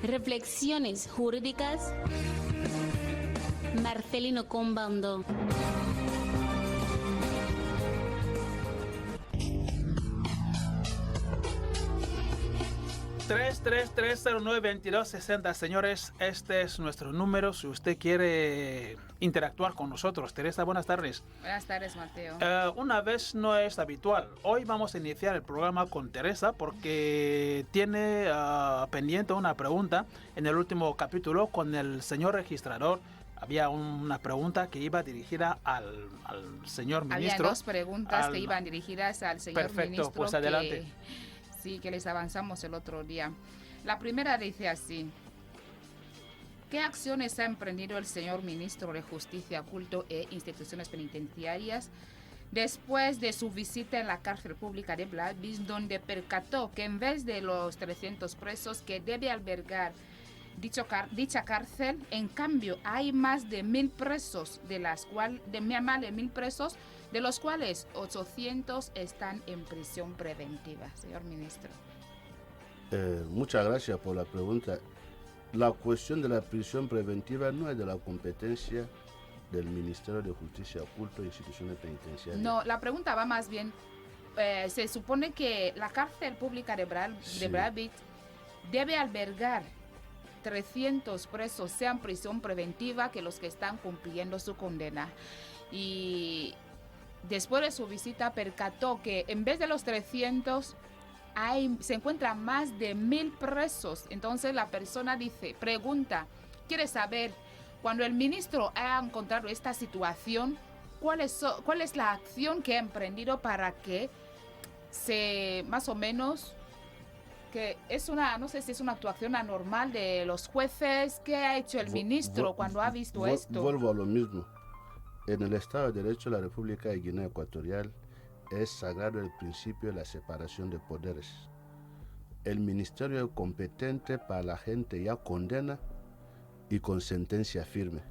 Reflexiones jurídicas. Marcelino Combando. ...333092260. Señores, este es nuestro número si usted quiere interactuar con nosotros. Teresa, buenas tardes. Buenas tardes, Mateo. Una vez no es habitual. Hoy vamos a iniciar el programa con Teresa porque tiene pendiente una pregunta. En el último capítulo con el señor registrador había una pregunta que iba dirigida al señor ministro. Había dos preguntas que iban dirigidas al señor Perfecto, ministro. pues adelante. Que les avanzamos el otro día. La primera dice así: ¿qué acciones ha emprendido el señor ministro de Justicia, Culto e Instituciones Penitenciarias después de su visita en la cárcel pública de Blavis, donde percató que en vez de los 300 presos que debe albergar dicha cárcel, en cambio hay más de 1.000 presos, de los cuales 800 están en prisión preventiva? Señor ministro. Muchas gracias por la pregunta. La cuestión de la prisión preventiva no es de la competencia del Ministerio de Justicia, Culto e Instituciones Penitenciarias. No, la pregunta va más bien, se supone que la cárcel pública de Bravit debe albergar 300 presos, sean prisión preventiva, que los que están cumpliendo su condena. Y después de su visita percató que en vez de los 300 se encuentran más de 1.000 presos. Entonces la persona quiere saber, cuando el ministro ha encontrado esta situación, ¿cuál es la acción que ha emprendido para que más o menos, que no sé si es una actuación anormal de los jueces? ¿Qué ha hecho el ministro cuando ha visto esto? Vuelvo a lo mismo. En el Estado de Derecho de la República de Guinea Ecuatorial es sagrado el principio de la separación de poderes. El ministerio es competente para la gente ya condena y con sentencia firme.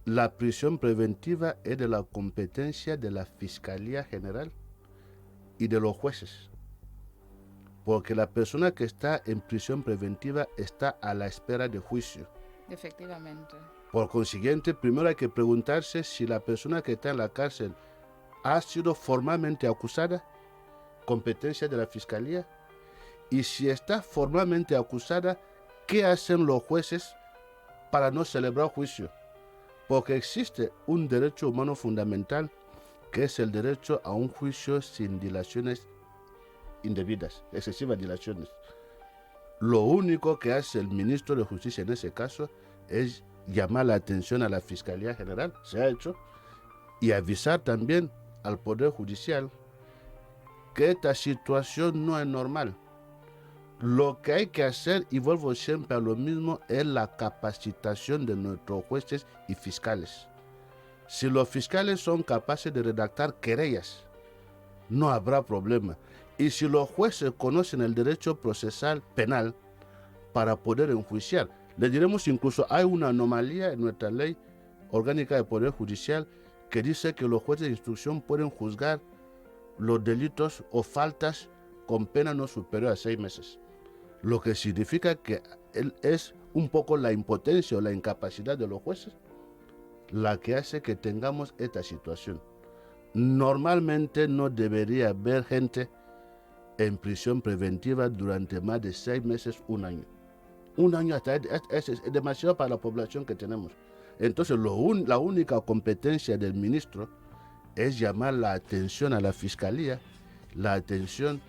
La prisión preventiva es de la competencia de la Fiscalía General y de los jueces, porque la persona que está en prisión preventiva está a la espera de juicio. Efectivamente. Por consiguiente, primero hay que preguntarse si la persona que está en la cárcel ha sido formalmente acusada, competencia de la Fiscalía, y si está formalmente acusada, ¿qué hacen los jueces para no celebrar juicio? Porque existe un derecho humano fundamental, que es el derecho a un juicio sin dilaciones indebidas, excesivas dilaciones. Lo único que hace el ministro de Justicia en ese caso es llamar la atención a la Fiscalía General, se ha hecho, y avisar también al Poder Judicial que esta situación no es normal. Lo que hay que hacer, y vuelvo siempre a lo mismo, es la capacitación de nuestros jueces y fiscales. Si los fiscales son capaces de redactar querellas, no habrá problema. Y si los jueces conocen el derecho procesal penal para poder enjuiciar, le diremos incluso, hay una anomalía en nuestra ley orgánica de Poder Judicial que dice que los jueces de instrucción pueden juzgar los delitos o faltas con pena no superior a 6 meses. Lo que significa que es un poco la impotencia o la incapacidad de los jueces la que hace que tengamos esta situación. Normalmente no debería haber gente en prisión preventiva durante más de 6 meses, 1 año. 1 año hasta es demasiado para la población que tenemos. Entonces la única competencia del ministro es llamar la atención a la Fiscalía, la atención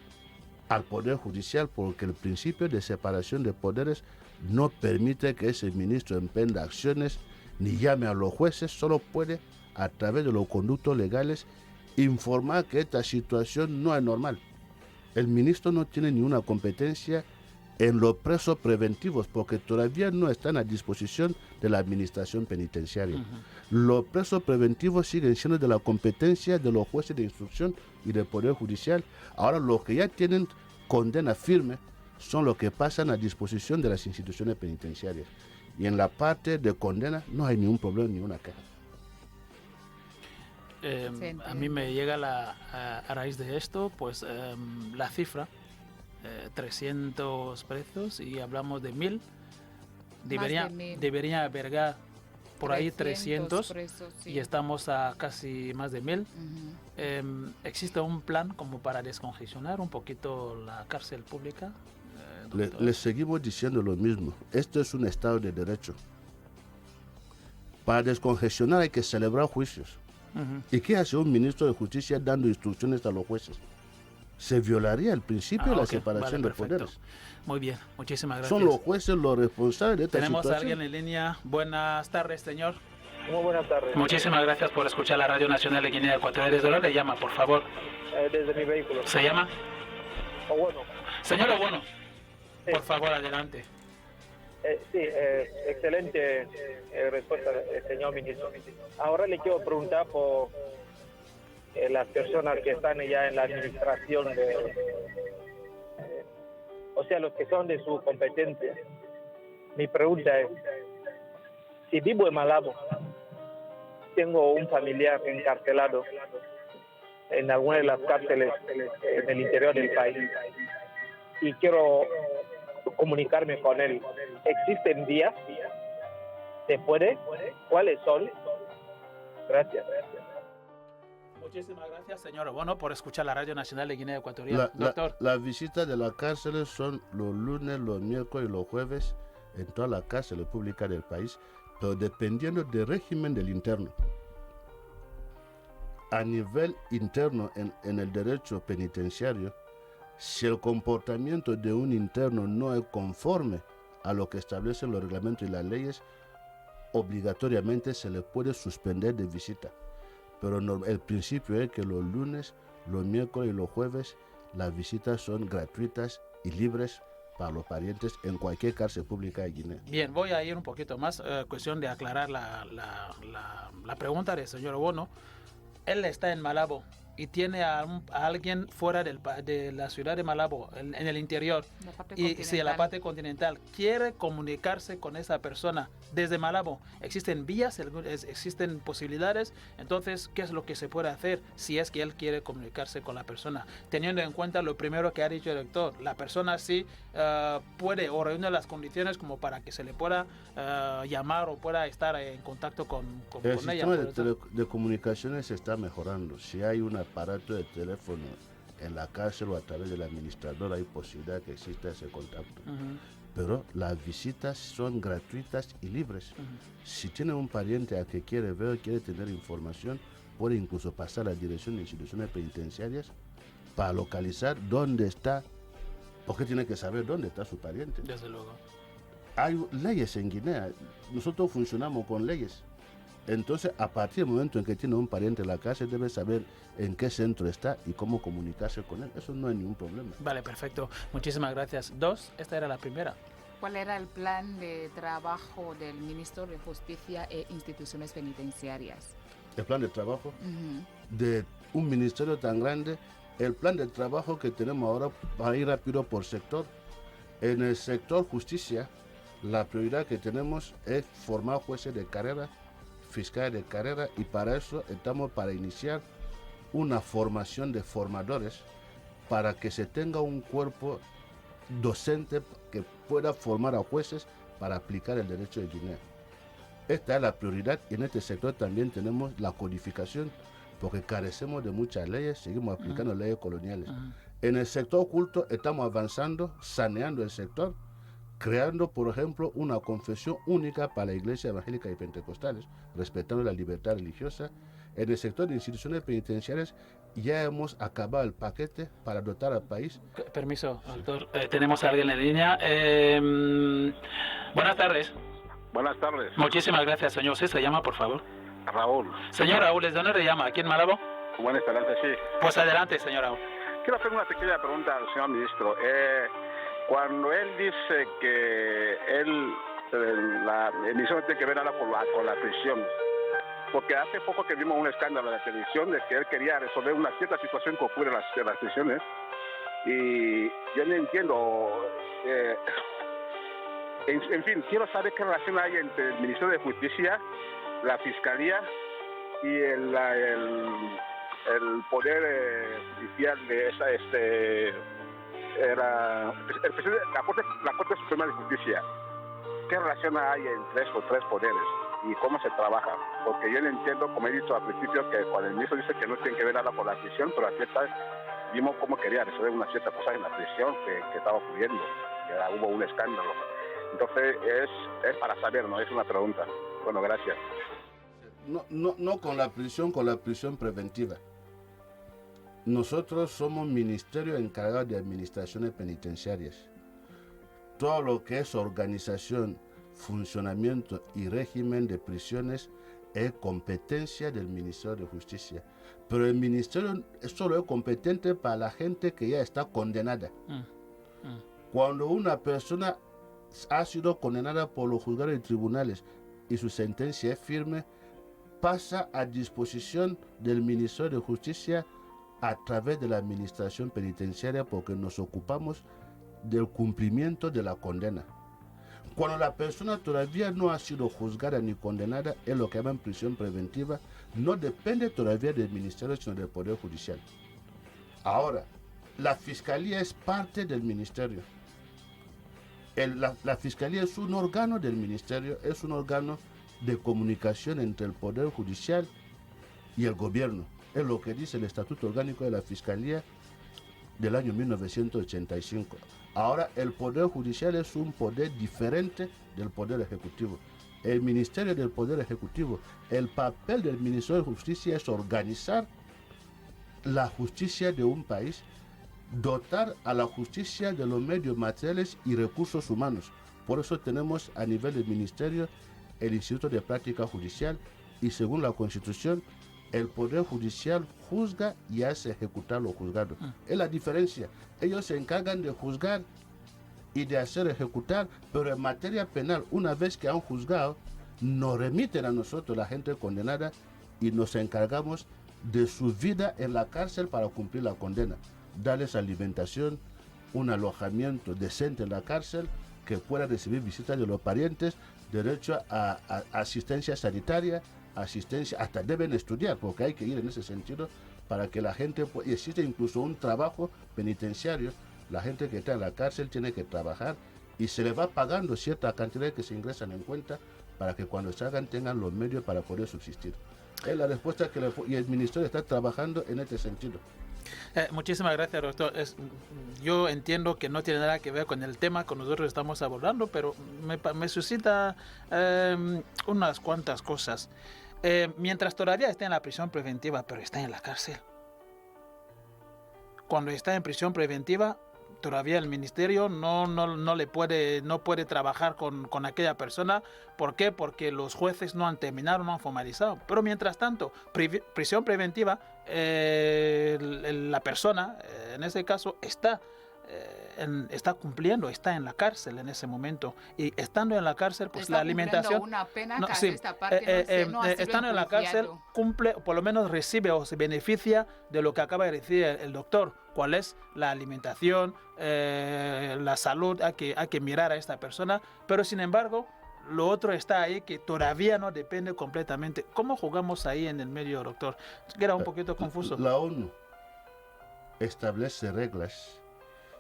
al Poder Judicial, porque el principio de separación de poderes no permite que ese ministro emprenda acciones ni llame a los jueces. Solo puede, a través de los conductos legales, informar que esta situación no es normal. El ministro no tiene ninguna competencia en los presos preventivos, porque todavía no están a disposición de la administración penitenciaria. Los presos preventivos siguen siendo de la competencia de los jueces de instrucción y del Poder Judicial. Ahora los que ya tienen condena firme son los que pasan a disposición de las instituciones penitenciarias. Y en la parte de condena no hay ningún problema, ninguna queja. A mí me llega a raíz de esto, pues la cifra 300 presos y hablamos de 1000. de 1000. Debería albergar por ahí 300 presos, sí. y estamos a casi más de 1000. Ujú. ¿Existe un plan como para descongestionar un poquito la cárcel pública? Les seguimos diciendo lo mismo. Esto es un Estado de Derecho. Para descongestionar hay que celebrar juicios. Ujú. ¿Y qué hace un ministro de Justicia dando instrucciones a los jueces? Se violaría el principio de la Ok, separación vale, de poderes. Muy bien, muchísimas gracias. Son los jueces los responsables de esta Tenemos a situación. alguien en línea. Buenas tardes, señor. Muy buenas tardes. Muchísimas gracias por escuchar la Radio Nacional de Guinea Ecuatorial. ¿Desde dónde le llama, por favor? Desde mi vehículo. ¿Se llama? O bueno, Señor Obono, Sí. por favor, adelante. sí, excelente respuesta, señor ministro. Ahora le quiero preguntar por las personas que están ya en la administración o sea, los que son de su competencia. Mi pregunta es, si vivo en Malabo, tengo un familiar encarcelado en alguna de las cárceles en el interior del país y quiero comunicarme con él, ¿existen vías? ¿Se puede? ¿Cuáles son? Gracias. Muchísimas gracias, señor Obono, por escuchar la Radio Nacional de Guinea Ecuatorial. Doctor. Las visitas de las cárceles son los lunes, los miércoles y los jueves en todas las cárceles públicas del país, pero dependiendo del régimen del interno. A nivel interno, en el derecho penitenciario, si el comportamiento de un interno no es conforme a lo que establecen los reglamentos y las leyes, obligatoriamente se le puede suspender de visita. Pero el principio es que los lunes, los miércoles y los jueves las visitas son gratuitas y libres para los parientes en cualquier cárcel pública de Guinea. Bien, voy a ir un poquito más, cuestión de aclarar la pregunta del señor Obono. Él está en Malabo y tiene a alguien fuera de la ciudad de Malabo, en el interior, La parte y si en la continental. parte continental quiere comunicarse con esa persona desde Malabo, existen vías, existen posibilidades. Entonces, ¿qué es lo que se puede hacer si es que él quiere comunicarse con la persona? Teniendo en cuenta lo primero que ha dicho el doctor, la persona sí puede o reúne las condiciones como para que se le pueda llamar o pueda estar en contacto con El ella. sistema de comunicaciones se está mejorando. Si hay un aparato de teléfono en la cárcel o a través del administrador, hay posibilidad que exista ese contacto. Ujú. Pero las visitas son gratuitas y libres. Si tiene un pariente al que quiere ver, quiere tener información, puede incluso pasar a la dirección de instituciones penitenciarias para localizar dónde está, porque tiene que saber dónde está su pariente. Desde luego. Hay leyes en Guinea, nosotros funcionamos con leyes. Entonces, a partir del momento en que tiene un pariente en la cárcel, debe saber en qué centro está y cómo comunicarse con él. Eso no hay ningún problema. Vale, perfecto. Muchísimas gracias. 2, esta era la primera. ¿Cuál era el plan de trabajo del ministro de Justicia e Instituciones Penitenciarias? El plan de trabajo Ujú. de un ministerio tan grande, el plan de trabajo que tenemos ahora va a ir rápido por sector. En el sector justicia, la prioridad que tenemos es formar jueces de carrera, fiscales de carrera, y para eso estamos para iniciar una formación de formadores para que se tenga un cuerpo docente que pueda formar a jueces para aplicar el derecho de Guinea. Esta es la prioridad, y en este sector también tenemos la codificación, porque carecemos de muchas leyes, seguimos aplicando leyes coloniales. En el sector culto estamos avanzando, saneando el sector, creando, por ejemplo, una confesión única para la iglesia evangélica y pentecostales, respetando la libertad religiosa. En el sector de instituciones penitenciarias ya hemos acabado el paquete para dotar al país. Permiso, doctor. Tenemos a alguien en línea. Buenas tardes. Buenas tardes, Muchísimas gracias, señor. ¿Usted se llama, por favor? Raúl. Señor Raúl, ¿desde dónde le llama? ¿Aquí en Malabo? Buenas tardes, sí. Pues adelante, señor Raúl. Quiero hacer una pequeña pregunta al señor ministro. Cuando él dice que la emisión tiene que ver ahora con la prisión, porque hace poco que vimos un escándalo en la televisión de que él quería resolver una cierta situación que ocurre en las prisiones, y yo no entiendo. En fin, quiero saber qué relación hay entre el Ministerio de Justicia, la Fiscalía y el poder judicial de era el presidente, la Corte Suprema de Justicia. ¿Qué relación hay entre estos tres poderes y cómo se trabaja? Porque yo no entiendo, como he dicho al principio, que cuando el ministro dice que no tiene que ver nada con la prisión, pero aquí está, vimos cómo quería resolver una cierta cosa en la prisión que estaba ocurriendo, que hubo un escándalo. Entonces es para saber, no es una pregunta. Bueno, gracias. No con la prisión preventiva. Nosotros somos ministerio encargado de administraciones penitenciarias. Todo lo que es organización, funcionamiento y régimen de prisiones es competencia del Ministerio de Justicia. Pero el ministerio solo es competente para la gente que ya está condenada. Cuando una persona ha sido condenada por los juzgados y tribunales y su sentencia es firme, pasa a disposición del Ministerio de Justicia a través de la administración penitenciaria, porque nos ocupamos del cumplimiento de la condena. Cuando la persona todavía no ha sido juzgada ni condenada, es lo que llaman prisión preventiva, no depende todavía del ministerio, sino del Poder Judicial. Ahora, la Fiscalía es parte del ministerio. La Fiscalía es un órgano del ministerio, es un órgano de comunicación entre el Poder Judicial y el gobierno. Es lo que dice el Estatuto Orgánico de la Fiscalía del año 1985. Ahora, el Poder Judicial es un poder diferente del Poder Ejecutivo. El Ministerio del Poder Ejecutivo, el papel del Ministerio de Justicia es organizar la justicia de un país, dotar a la justicia de los medios materiales y recursos humanos. Por eso tenemos a nivel del Ministerio el Instituto de Práctica Judicial y, según la Constitución, el Poder Judicial juzga y hace ejecutar los juzgados. Es la diferencia. Ellos se encargan de juzgar y de hacer ejecutar, pero en materia penal, una vez que han juzgado, nos remiten a nosotros, la gente condenada, y nos encargamos de su vida en la cárcel para cumplir la condena. Darles alimentación, un alojamiento decente en la cárcel, que pueda recibir visitas de los parientes, derecho a asistencia sanitaria, asistencia, hasta deben estudiar, porque hay que ir en ese sentido para que la gente, y existe incluso un trabajo penitenciario, la gente que está en la cárcel tiene que trabajar y se le va pagando cierta cantidad que se ingresan en cuenta para que cuando salgan tengan los medios para poder subsistir. Es la respuesta que y el ministerio está trabajando en este sentido. Muchísimas gracias, doctor. Yo entiendo que no tiene nada que ver con el tema que nosotros estamos abordando, pero me suscita unas cuantas cosas. Mientras todavía está en la prisión preventiva, pero está en la cárcel. Cuando está en prisión preventiva, todavía el ministerio no puede trabajar con aquella persona. ¿Por qué? Porque los jueces no han terminado, no han formalizado. Pero mientras tanto, prisión preventiva, la persona, en ese caso, está cumpliendo, está en la cárcel en ese momento. Y estando en la cárcel, pues la alimentación... Una pena no, que sí, esta parte no ha sido estando en la cárcel, cumple, por lo menos recibe o se beneficia de lo que acaba de decir el doctor. ¿Cuál es la alimentación, la salud? Hay que mirar a esta persona. Pero sin embargo, lo otro está ahí que todavía no depende completamente. ¿Cómo jugamos ahí en el medio, doctor? Era un poquito confuso. La ONU establece reglas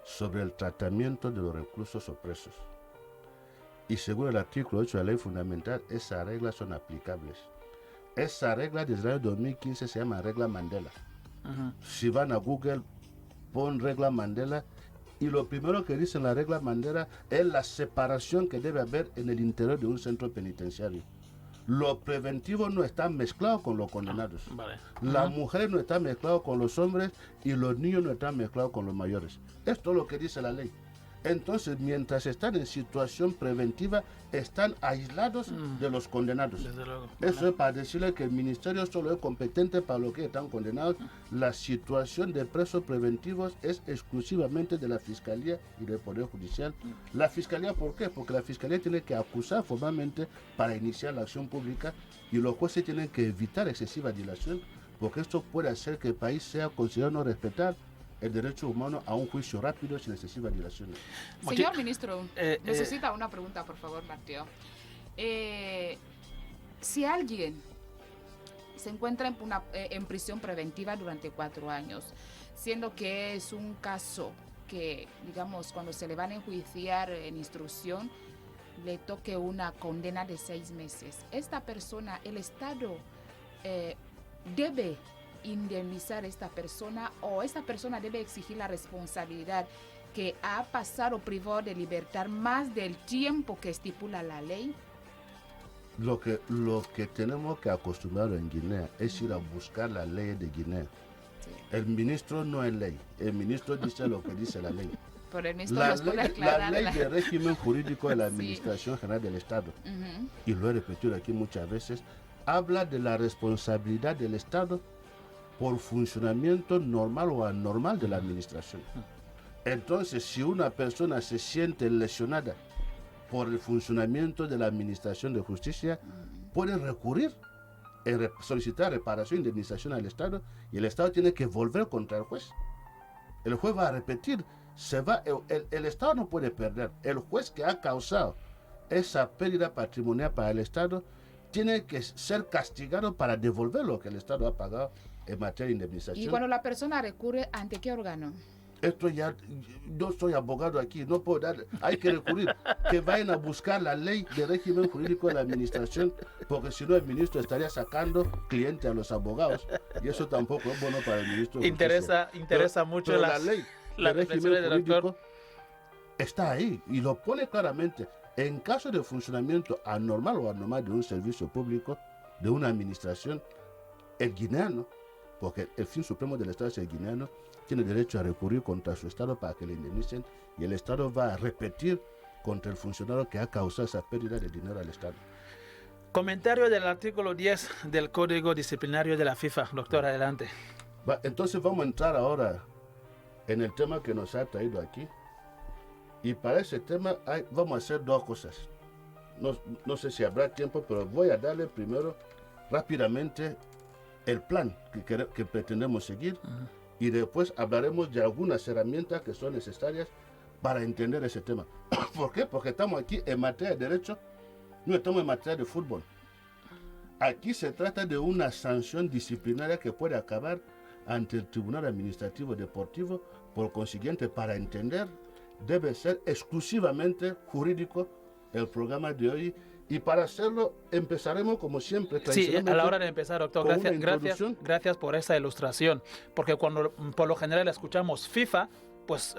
sobre el tratamiento de los reclusos o presos. Y según el artículo 8 de la ley fundamental, esas reglas son aplicables. Esa regla desde el año 2015 se llama regla Mandela. Si van a Google, pon regla Mandela, y lo primero que dice en la regla Mandela es la separación que debe haber en el interior de un centro penitenciario. Lo preventivo no está mezclado con los condenados. Vale. Las mujeres no están mezcladas con los hombres y los niños no están mezclados con los mayores. Esto es lo que dice la ley. Entonces, mientras están en situación preventiva, están aislados de los condenados. Desde luego. Eso es para decirle que el ministerio solo es competente para los que están condenados. La situación de presos preventivos es exclusivamente de la Fiscalía y del Poder Judicial. La Fiscalía, ¿por qué? Porque la Fiscalía tiene que acusar formalmente para iniciar la acción pública y los jueces tienen que evitar excesiva dilación, porque esto puede hacer que el país sea considerado no respetar el derecho humano a un juicio rápido sin excesiva dilación. Señor ministro, necesita una pregunta, por favor, Mateo. Si alguien se encuentra en prisión preventiva durante 4 años, siendo que es un caso que, digamos, cuando se le van a enjuiciar en instrucción, le toque una condena de 6 meses. Esta persona, el Estado debe indemnizar a esta persona, o esta persona debe exigir la responsabilidad que ha pasado privado de libertad más del tiempo que estipula la ley. Lo que tenemos que acostumbrar en Guinea es ir a buscar la ley de Guinea. Sí. El ministro no es ley, el ministro dice lo que dice la ley. Pero el ministro La nos puede ley, aclarar. la ley de régimen jurídico de la Sí. Administración General del Estado, Ujú. y lo he repetido aquí muchas veces, habla de la responsabilidad del Estado por funcionamiento normal o anormal de la administración. Entonces, si una persona se siente lesionada por el funcionamiento de la Administración de Justicia, puede recurrir, solicitar reparación e indemnización al Estado, y el Estado tiene que volver contra el juez. El juez va a repetir, el Estado no puede perder. El juez que ha causado esa pérdida patrimonial para el Estado tiene que ser castigado para devolver lo que el Estado ha pagado en materia de indemnización. Y cuando la persona recurre, ¿ante qué órgano? Esto ya, yo soy abogado aquí, no puedo dar, hay que recurrir, que vayan a buscar la ley de régimen jurídico de la administración, porque si no el ministro estaría sacando cliente a los abogados, y eso tampoco es bueno para el ministro de Interesa Justicia. mucho pero la ley las de régimen reflexiones del doctor. jurídico está ahí, y lo pone claramente. En caso de funcionamiento anormal o anormal de un servicio público, de una administración, el guineano, porque el fin supremo del Estado es el guineano, tiene derecho a recurrir contra su Estado para que le indemnicen, y el Estado va a repetir contra el funcionario que ha causado esa pérdida de dinero al Estado. Comentario del artículo 10 del Código Disciplinario de la FIFA. Doctor, adelante. Entonces vamos a entrar ahora en el tema que nos ha traído aquí. Y para ese tema vamos a hacer dos cosas. No sé si habrá tiempo, pero voy a darle primero rápidamente el plan que pretendemos seguir. Y después hablaremos de algunas herramientas que son necesarias para entender ese tema. ¿Por qué? Porque estamos aquí en materia de derecho, no estamos en materia de fútbol. Aquí se trata de una sanción disciplinaria que puede acabar ante el Tribunal Administrativo Deportivo. Por consiguiente, para entender, debe ser exclusivamente jurídico el programa de hoy. Y para hacerlo, empezaremos como siempre. Sí, a la hora de empezar, doctor, con una gracias por esa ilustración. Porque cuando por lo general escuchamos FIFA, pues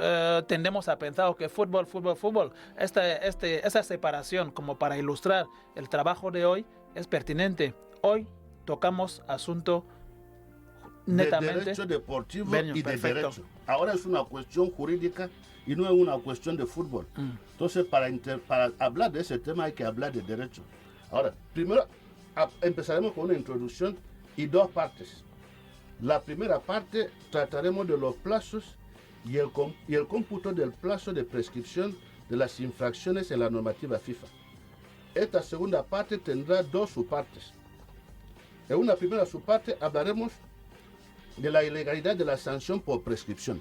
tendemos a pensar que fútbol. Esa separación, como para ilustrar el trabajo de hoy, es pertinente. Hoy tocamos asunto netamente de derecho deportivo Benio, y de perfecto. derecho. Ahora es una cuestión jurídica y no es una cuestión de fútbol. Entonces, para hablar de ese tema hay que hablar de derecho. Ahora, primero empezaremos con una introducción y dos partes. La primera parte trataremos de los plazos y el cómputo del plazo de prescripción de las infracciones en la normativa FIFA. Esta segunda parte tendrá dos subpartes. En una primera subparte hablaremos de la ilegalidad de la sanción por prescripción.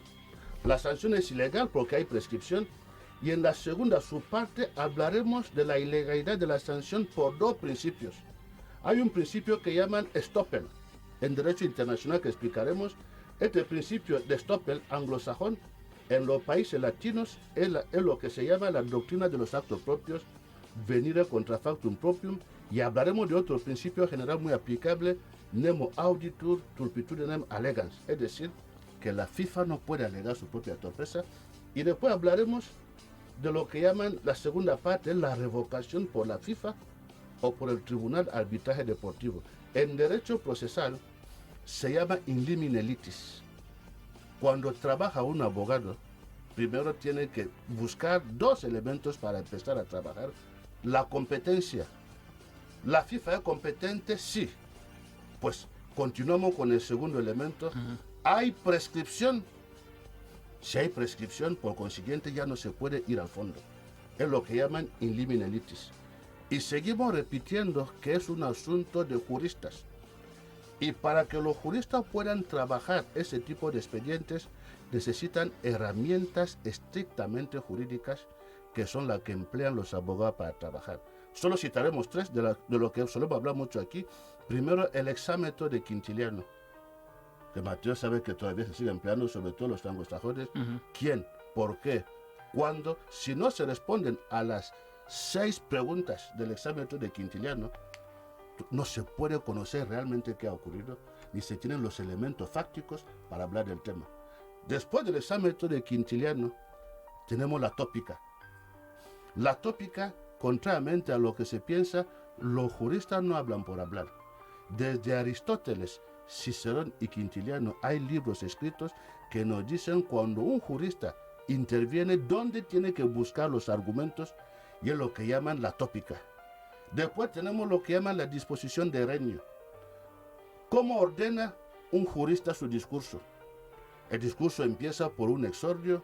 La sanción es ilegal porque hay prescripción, y en la segunda subparte hablaremos de la ilegalidad de la sanción por dos principios. Hay un principio que llaman estoppel en derecho internacional que explicaremos. Este principio de estoppel anglosajón en los países latinos es lo que se llama la doctrina de los actos propios, venire contra factum proprium, y hablaremos de otro principio general muy aplicable, nemo auditur turpitudinem allegans, es decir, que la FIFA no puede alegar su propia torpeza. Y después hablaremos de lo que llaman la segunda parte, la revocación por la FIFA o por el Tribunal de Arbitraje Deportivo. En derecho procesal se llama in limine litis. Cuando trabaja un abogado, primero tiene que buscar dos elementos para empezar a trabajar. La competencia. ¿La FIFA es competente? Sí. Pues continuamos con el segundo elemento. ¿Hay prescripción? Si hay prescripción, por consiguiente ya no se puede ir al fondo. Es lo que llaman in limine litis. Y seguimos repitiendo que es un asunto de juristas. Y para que los juristas puedan trabajar ese tipo de expedientes, necesitan herramientas estrictamente jurídicas, que son las que emplean los abogados para trabajar. Solo citaremos tres de lo que solemos hablar mucho aquí. Primero, el exámetro de Quintiliano. que Mateo sabe que todavía se sigue empleando, sobre todo los anglosajones. Ujú. ¿Quién? ¿Por qué? ¿Cuándo? Si no se responden a las 6 preguntas del exámetro de Quintiliano, no se puede conocer realmente qué ha ocurrido, ni se tienen los elementos fácticos para hablar del tema. Después del exámetro de Quintiliano, tenemos la tópica. La tópica, contrariamente a lo que se piensa, los juristas no hablan por hablar. Desde Aristóteles, Cicerón y Quintiliano hay libros escritos que nos dicen cuando un jurista interviene dónde tiene que buscar los argumentos, y es lo que llaman la tópica. Después tenemos lo que llaman la disposición de Regno. ¿Cómo ordena un jurista su discurso? El discurso empieza por un exordio,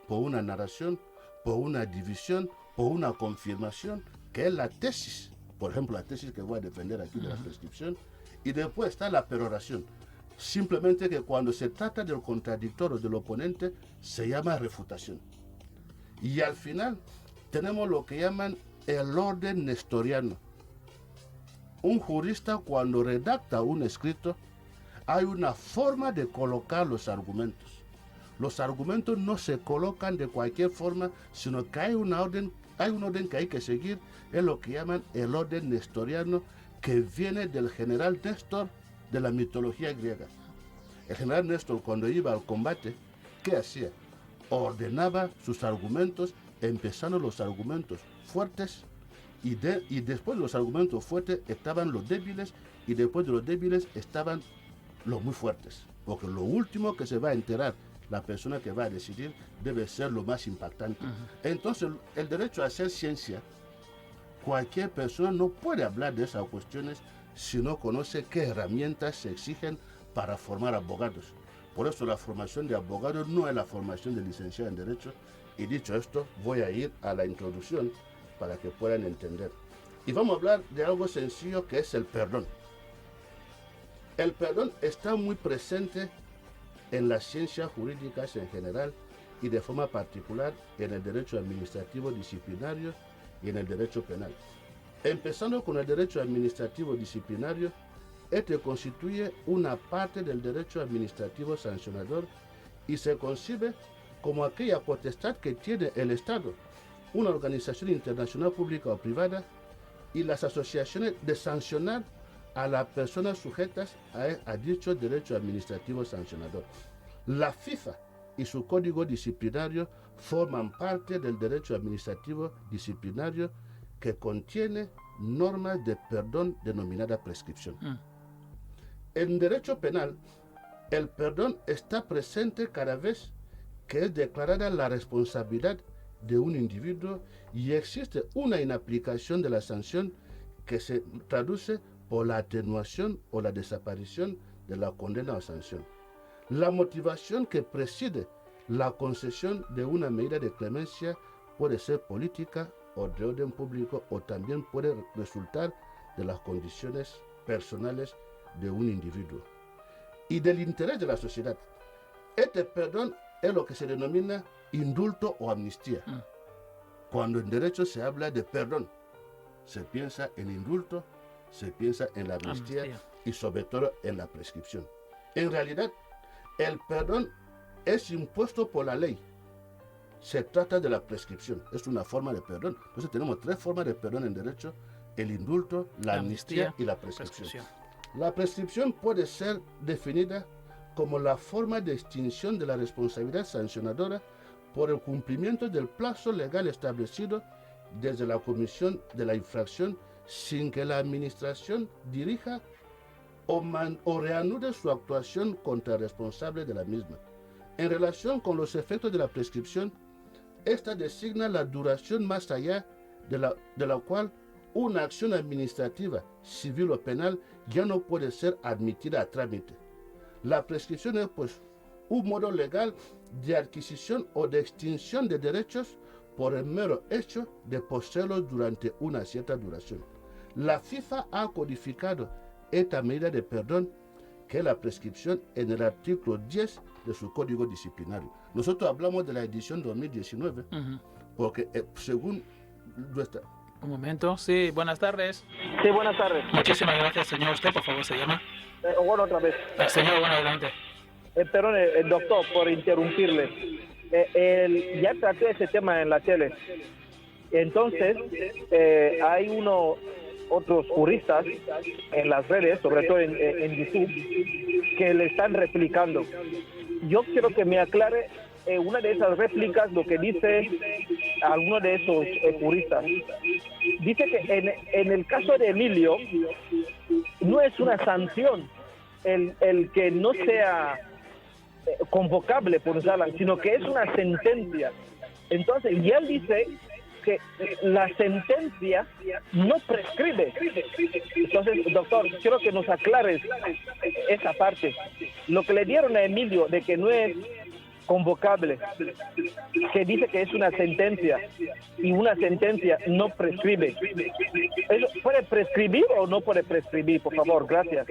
por una narración, por una división, por una confirmación, que es la tesis. Por ejemplo, la tesis que voy a defender aquí de la prescripción. Y después está la peroración. Simplemente que cuando se trata del contradictorio del oponente, se llama refutación. Y al final tenemos lo que llaman el orden nestoriano. Un jurista, cuando redacta un escrito, hay una forma de colocar los argumentos. Los argumentos no se colocan de cualquier forma, sino que hay un orden que hay que seguir, es lo que llaman el orden nestoriano, que viene del general Néstor de la mitología griega. El general Néstor, cuando iba al combate, ¿qué hacía? Ordenaba sus argumentos, empezando los argumentos fuertes, y después de los argumentos fuertes estaban los débiles, y después de los débiles estaban los muy fuertes. Porque lo último que se va a enterar la persona que va a decidir debe ser lo más impactante. Entonces, el derecho a hacer ciencia, cualquier persona no puede hablar de esas cuestiones si no conoce qué herramientas se exigen para formar abogados. Por eso la formación de abogados no es la formación de licenciado en Derecho. Y dicho esto, voy a ir a la introducción para que puedan entender. Y vamos a hablar de algo sencillo que es el perdón. El perdón está muy presente en las ciencias jurídicas en general y de forma particular en el derecho administrativo disciplinario y en el derecho penal. Empezando con el derecho administrativo disciplinario, este constituye una parte del derecho administrativo sancionador y se concibe como aquella potestad que tiene el Estado, una organización internacional pública o privada y las asociaciones de sancionar a las personas sujetas a dicho derecho administrativo sancionador. La FIFA y su código disciplinario forman parte del derecho administrativo disciplinario que contiene normas de perdón denominada prescripción. En derecho penal, el perdón está presente cada vez que es declarada la responsabilidad de un individuo y existe una inaplicación de la sanción que se traduce por la atenuación o la desaparición de la condena o sanción. La motivación que preside la concesión de una medida de clemencia puede ser política o de orden público, o también puede resultar de las condiciones personales de un individuo y del interés de la sociedad. Este perdón es lo que se denomina indulto o amnistía. Cuando en derecho se habla de perdón, se piensa en indulto, se piensa en la amnistía y sobre todo en la prescripción. En realidad, el perdón es impuesto por la ley. Se trata de la prescripción, es una forma de perdón. Entonces tenemos 3 formas de perdón en derecho: el indulto, la amnistía y la prescripción. La prescripción puede ser definida como la forma de extinción de la responsabilidad sancionadora por el cumplimiento del plazo legal establecido desde la comisión de la infracción sin que la administración dirija o reanude su actuación contra el responsable de la misma. En relación con los efectos de la prescripción, esta designa la duración más allá de la cual una acción administrativa, civil o penal ya no puede ser admitida a trámite. La prescripción es, pues, un modo legal de adquisición o de extinción de derechos por el mero hecho de poseerlos durante una cierta duración. La FIFA ha codificado esta medida de perdón, que es la prescripción, en el artículo 10 de su código disciplinario. Nosotros hablamos de la edición 2019, porque según nuestra... Un momento, sí, buenas tardes. Sí, buenas tardes. Muchísimas gracias, señor. Usted, por favor, se llama. Bueno, otra vez. Señor, bueno, adelante. perdón, doctor, por interrumpirle. Ya traté ese tema en la tele. Entonces, hay otros juristas en las redes, sobre todo en YouTube, que le están replicando. Yo quiero que me aclare una de esas réplicas lo que dice alguno de esos juristas. Dice que en el caso de Emilio no es una sanción el que no sea convocable por Salan, sino que es una sentencia. Entonces, y él dice que la sentencia no prescribe. Entonces, doctor, quiero que nos aclares esa parte. Lo que le dieron a Emilio de que no es convocable, que dice que es una sentencia, y una sentencia no prescribe. ¿Eso puede prescribir o no puede prescribir? Por favor, gracias.